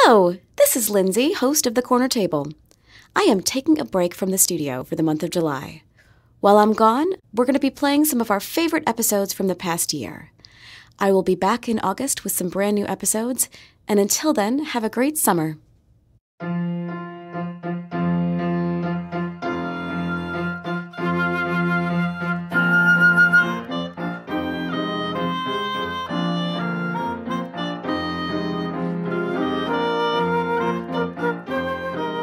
Hello, this is Lindsay, host of The Corner Table. I am taking a break from the studio for the month of July. While I'm gone, we're going to be playing some of our favorite episodes from the past year. I will be back in August with some brand new episodes, and until then, have a great summer.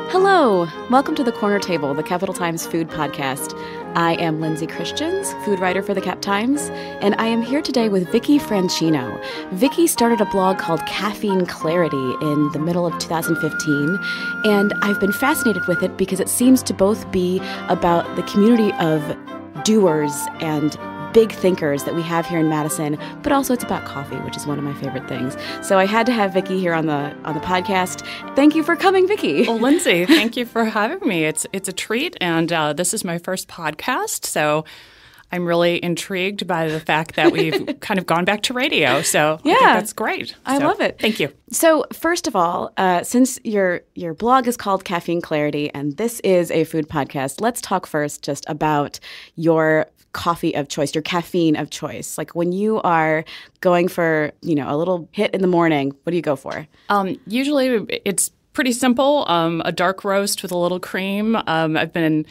Hello! Welcome to The Corner Table, the Capital Times food podcast. I am Lindsay Christians, food writer for the Cap Times, and I am here today with Vicky Franchino. Vicky started a blog called Caffeine Clarity in the middle of 2015, and I've been fascinated with it because it seems to both be about the community of doers and big thinkers that we have here in Madison, but also it's about coffee, which is one of my favorite things. So I had to have Vicky here on the podcast. Thank you for coming, Vicky. Well, Lindsay, thank you for having me. It's a treat, and this is my first podcast, so I'm really intrigued by the fact that we've kind of gone back to radio. So yeah, I think that's great. I love it. Thank you. So first of all, since your blog is called Caffeine Clarity, and this is a food podcast, let's talk first just about your coffee of choice, your caffeine of choice. Like when you are going for, a little hit in the morning, what do you go for? Usually it's pretty simple, a dark roast with a little cream. I've been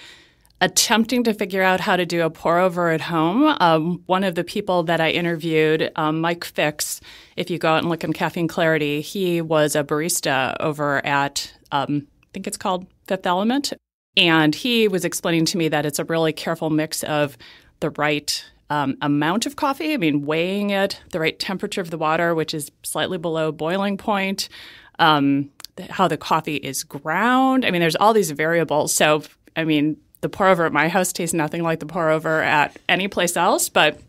attempting to figure out how to do a pour over at home. One of the people that I interviewed, Mike Fix, if you go out and look in Caffeine Clarity, he was a barista over at, I think it's called Fifth Element. And he was explaining to me that it's a really careful mix of the right amount of coffee, weighing it, the right temperature of the water, which is slightly below boiling point, how the coffee is ground. There's all these variables. So, the pour over at my house tastes nothing like the pour over at any place else, but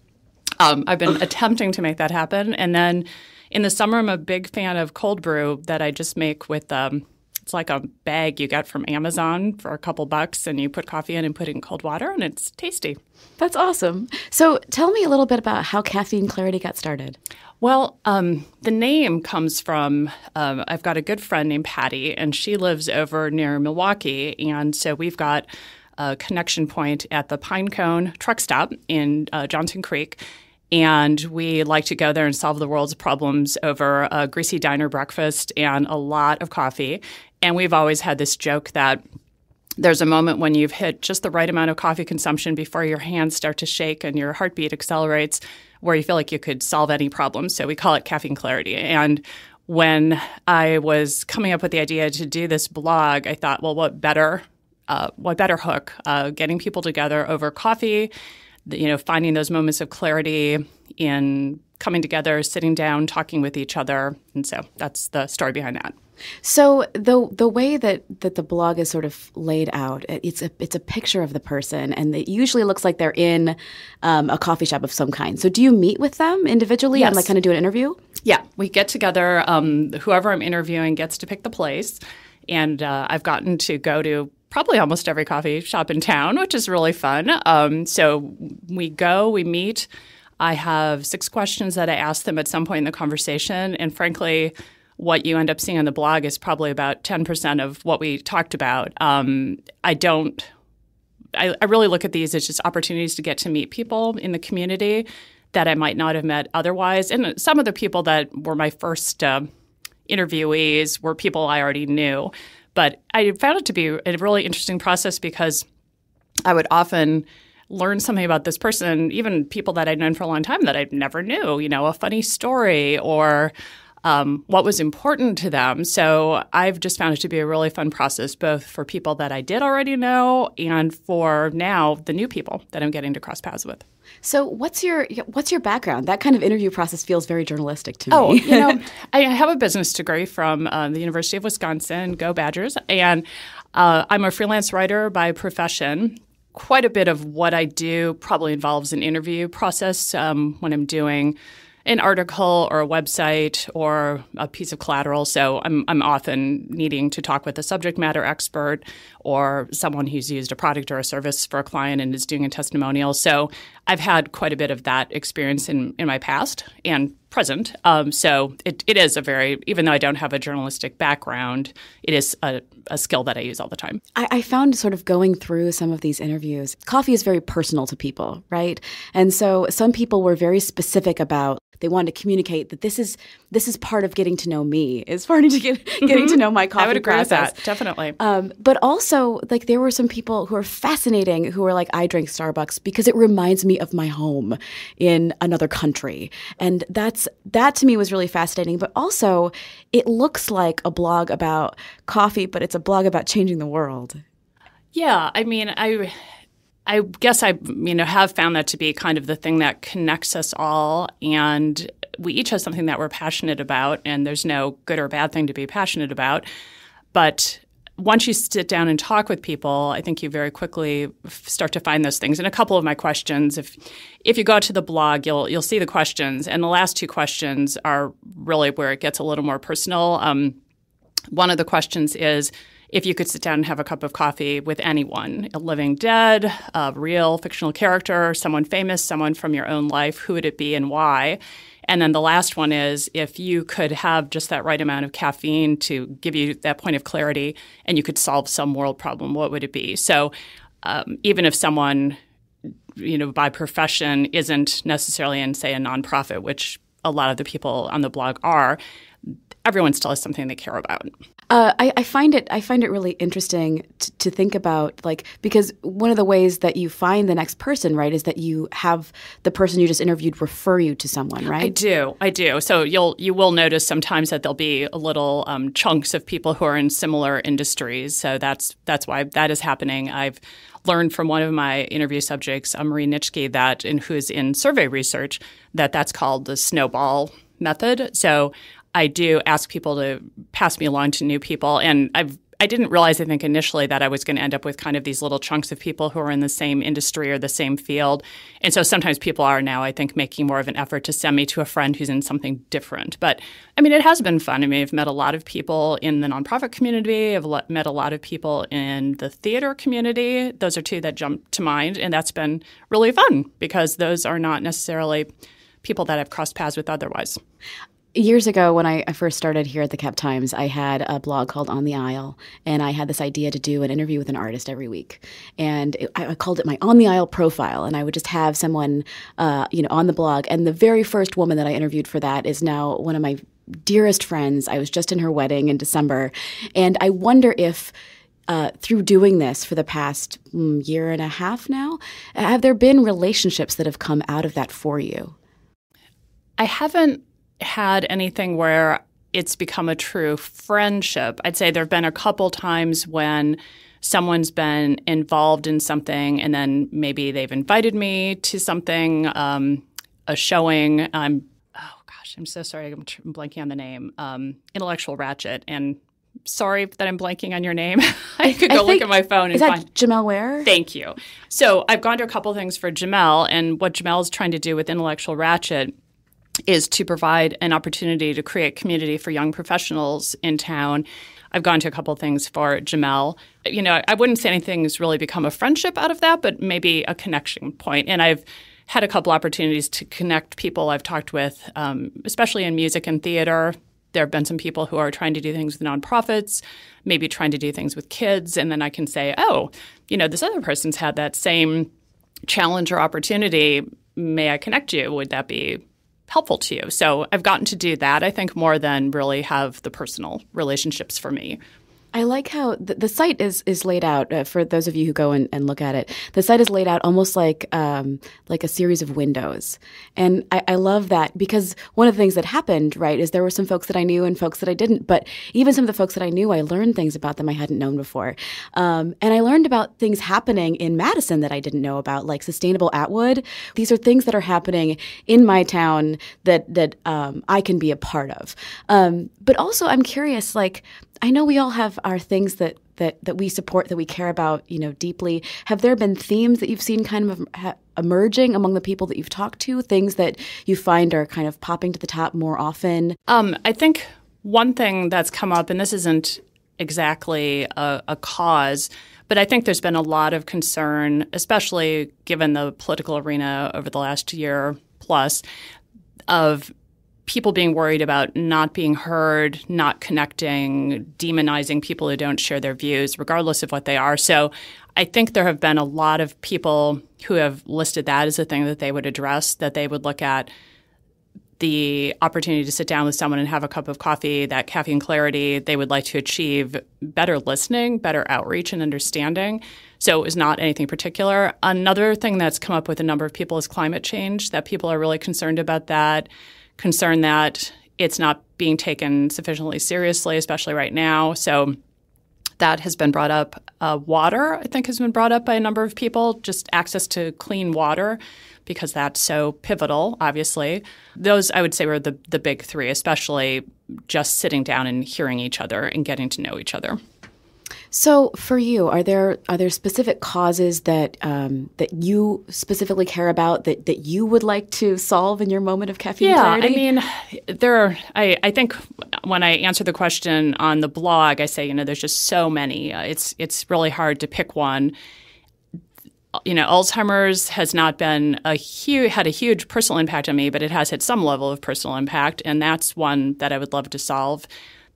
I've been attempting to make that happen. And then in the summer, I'm a big fan of cold brew that I just make with it's like a bag you get from Amazon for a couple bucks, and you put coffee in and put it in cold water, and it's tasty. That's awesome. So tell me a little bit about how Caffeine Clarity got started. Well, the name comes from I've got a good friend named Patty, and she lives over near Milwaukee, and so we've got a connection point at the Pinecone truck stop in Johnson Creek. And we like to go there and solve the world's problems over a greasy diner breakfast and a lot of coffee. And we've always had this joke that there's a moment when you've hit just the right amount of coffee consumption before your hands start to shake and your heartbeat accelerates, where you feel like you could solve any problem. So we call it Caffeine Clarity. And when I was coming up with the idea to do this blog, I thought, well, what better hook? Getting people together over coffee, finding those moments of clarity in coming together, sitting down, talking with each other. And so that's the story behind that. So the way that the blog is sort of laid out, it's a picture of the person, and it usually looks like they're in a coffee shop of some kind. So do you meet with them individually Yes. and kind of do an interview? Yeah, we get together. Whoever I'm interviewing gets to pick the place, and I've gotten to go to probably almost every coffee shop in town, which is really fun. So we go, we meet. I have 6 questions that I ask them at some point in the conversation. And frankly, what you end up seeing on the blog is probably about 10% of what we talked about. I really look at these as just opportunities to get to meet people in the community that I might not have met otherwise. And some of the people that were my first interviewees were people I already knew. But I found it to be a really interesting process because I would often learn something about this person, even people that I'd known for a long time that I never knew, a funny story or what was important to them. So I've just found it to be a really fun process, both for people that I did already know and for now the new people that I'm getting to cross paths with. So what's your background? That kind of interview process feels very journalistic to me. I have a business degree from the University of Wisconsin, go Badgers, and I'm a freelance writer by profession. Quite a bit of what I do probably involves an interview process when I'm doing an article or a website or a piece of collateral. So I'm often needing to talk with a subject matter expert or someone who's used a product or a service for a client and is doing a testimonial. So I've had quite a bit of that experience in my past and present. So it is even though I don't have a journalistic background, it is a skill that I use all the time. I found sort of going through some of these interviews, coffee is very personal to people, right? And so some people were very specific about they wanted to communicate that this is part of getting to know me. It's part of getting to know my coffee process. I would agree with that, definitely. But also, like, there were some people who are fascinating who were like, I drink Starbucks because it reminds me of my home in another country. And that to me was really fascinating. But also, it looks like a blog about coffee, but it's a blog about changing the world. Yeah, I mean, I guess I have found that to be kind of the thing that connects us all, and we each have something that we're passionate about, and there's no good or bad thing to be passionate about. But once you sit down and talk with people, I think you very quickly start to find those things. And a couple of my questions, if you go to the blog, you'll see the questions, and the last two questions are really where it gets a little more personal. One of the questions is, if you could sit down and have a cup of coffee with anyone, a living dead, a real fictional character, someone famous, someone from your own life, who would it be and why? And then the last one is, if you could have just that right amount of caffeine to give you that point of clarity and you could solve some world problem, what would it be? So even if someone, by profession isn't necessarily in, say, a nonprofit, which a lot of the people on the blog are, everyone still has something they care about. I find it really interesting to think about, like, because one of the ways that you find the next person, right, is that you have the person you just interviewed refer you to someone, right? I do. So you will notice sometimes that there'll be a little chunks of people who are in similar industries. So that's why that is happening. I've learned from one of my interview subjects, Marie Nitschke, who's in survey research, that's called the snowball method. So I do ask people to pass me along to new people, and I didn't realize, I think, initially that I was going to end up with kind of these little chunks of people who are in the same industry or the same field. And so sometimes people are now, I think, making more of an effort to send me to a friend who's in something different. But, I mean, it has been fun. I mean, I've met a lot of people in the nonprofit community. I've met a lot of people in the theater community. Those are two that jump to mind, and that's been really fun because those are not necessarily people that I've crossed paths with otherwise. Years ago, when I first started here at the Cap Times, I had a blog called On the Aisle, and I had this idea to do an interview with an artist every week. And I called it my On the Aisle profile, and I would just have someone, on the blog. And the very first woman that I interviewed for that is now one of my dearest friends. I was just in her wedding in December, and I wonder if through doing this for the past year and a half now, have there been relationships that have come out of that for you? I haven't had anything where it's become a true friendship. I'd say there have been a couple times when someone's been involved in something and then maybe they've invited me to something, a showing. I'm so sorry, I'm blanking on the name. Intellectual Ratchet. And sorry that I'm blanking on your name. I could go look at my phone and find. Is that Jamel Ware? Thank you. So I've gone to a couple things for Jamel, and what Jamel's trying to do with Intellectual Ratchet is to provide an opportunity to create community for young professionals in town. I've gone to a couple of things for Jamel. I wouldn't say anything's really become a friendship out of that, but maybe a connection point. And I've had a couple opportunities to connect people I've talked with, especially in music and theater. There have been some people who are trying to do things with nonprofits, maybe trying to do things with kids, and then I can say, this other person's had that same challenge or opportunity. May I connect you? Would that be helpful to you? So I've gotten to do that, I think, more than really have the personal relationships for me. I like how the site is laid out, for those of you who go and look at it. The site is laid out almost like a series of windows. And I love that because one of the things that happened, right, is there were some folks that I knew and folks that I didn't. But even some of the folks that I knew, I learned things about them I hadn't known before. And I learned about things happening in Madison that I didn't know about, like Sustainable Atwood. These are things that are happening in my town that I can be a part of. But also I'm curious, like, I know we all have our things that we support, that we care about, deeply. Have there been themes that you've seen kind of emerging among the people that you've talked to, things that you find are kind of popping to the top more often? I think one thing that's come up, and this isn't exactly a cause. But I think there's been a lot of concern, especially given the political arena over the last year plus, of people being worried about not being heard, not connecting, demonizing people who don't share their views, regardless of what they are. So I think there have been a lot of people who have listed that as a thing that they would address, that they would look at the opportunity to sit down with someone and have a cup of coffee, that caffeine clarity. They would like to achieve better listening, better outreach and understanding. So it was not anything particular. Another thing that's come up with a number of people is climate change, that people are really concerned about that, concerned that it's not being taken sufficiently seriously, especially right now. So that has been brought up. Water, I think, has been brought up by a number of people, just access to clean water, because that's so pivotal, obviously. Those, I would say, were the big three, especially just sitting down and hearing each other and getting to know each other. So for you, are there specific causes that that you specifically care about that you would like to solve in your moment of caffeine clarity? I mean, I think when I answer the question on the blog, I say, there's just so many. It's really hard to pick one. Alzheimer's has not been had a huge personal impact on me, but it has had some level of personal impact, and that's one that I would love to solve.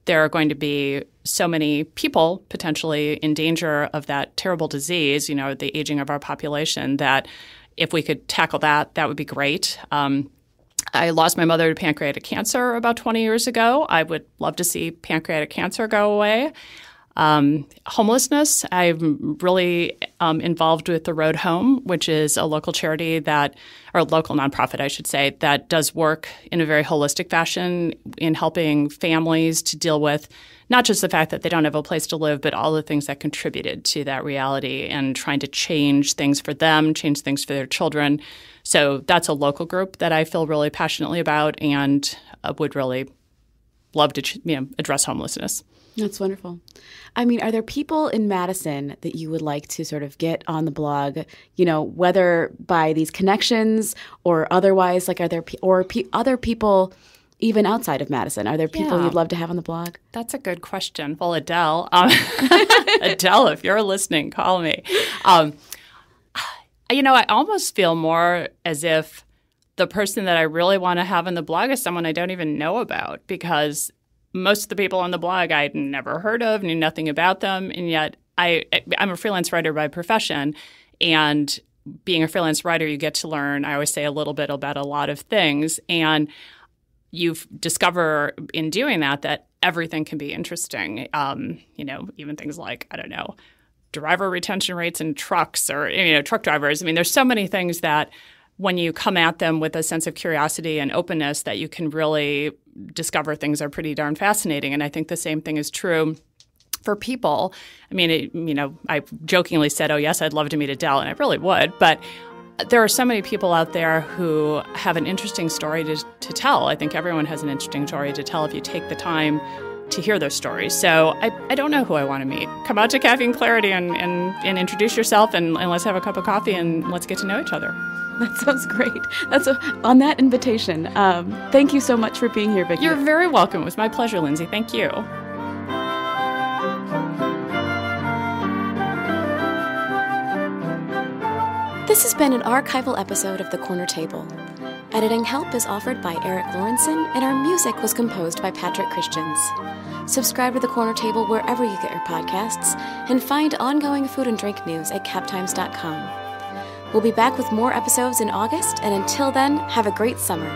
There are going to be so many people potentially in danger of that terrible disease, the aging of our population, that if we could tackle that, that would be great. I lost my mother to pancreatic cancer about 20 years ago. I would love to see pancreatic cancer go away. Homelessness, I'm really involved with The Road Home, which is a local charity or a local nonprofit, I should say, that does work in a very holistic fashion in helping families to deal with not just the fact that they don't have a place to live, but all the things that contributed to that reality, and trying to change things for them, change things for their children. So that's a local group that I feel really passionately about and would really love to address homelessness. That's wonderful. I mean, are there people in Madison that you would like to sort of get on the blog, whether by these connections or otherwise? Like, are there other people even outside of Madison? Are there people you'd love to have on the blog? That's a good question. Well, Adele, Adele, if you're listening, call me. I almost feel more as if the person that I really want to have on the blog is someone I don't even know about, because most of the people on the blog I'd never heard of, knew nothing about them, and yet I'm a freelance writer by profession, and being a freelance writer, you get to learn, I always say, a little bit about a lot of things, and you discover in doing that everything can be interesting, even things like, driver retention rates in trucks or, truck drivers. I mean, there's so many things that when you come at them with a sense of curiosity and openness, that you can really discover things are pretty darn fascinating. And I think the same thing is true for people. I mean, I jokingly said, oh, yes, I'd love to meet Adele, and I really would. But there are so many people out there who have an interesting story to tell. I think everyone has an interesting story to tell if you take the time to hear those stories. So I don't know who I want to meet. Come out to Caffeine Clarity and introduce yourself, and let's have a cup of coffee and let's get to know each other. That sounds great. On that invitation. Thank you so much for being here, Vicky. You're very welcome. It was my pleasure, Lindsay. Thank you. This has been an archival episode of The Corner Table. Editing help is offered by Eric Lawrenson, and our music was composed by Patrick Christians. Subscribe to The Corner Table wherever you get your podcasts, and find ongoing food and drink news at captimes.com. We'll be back with more episodes in August, and until then, have a great summer.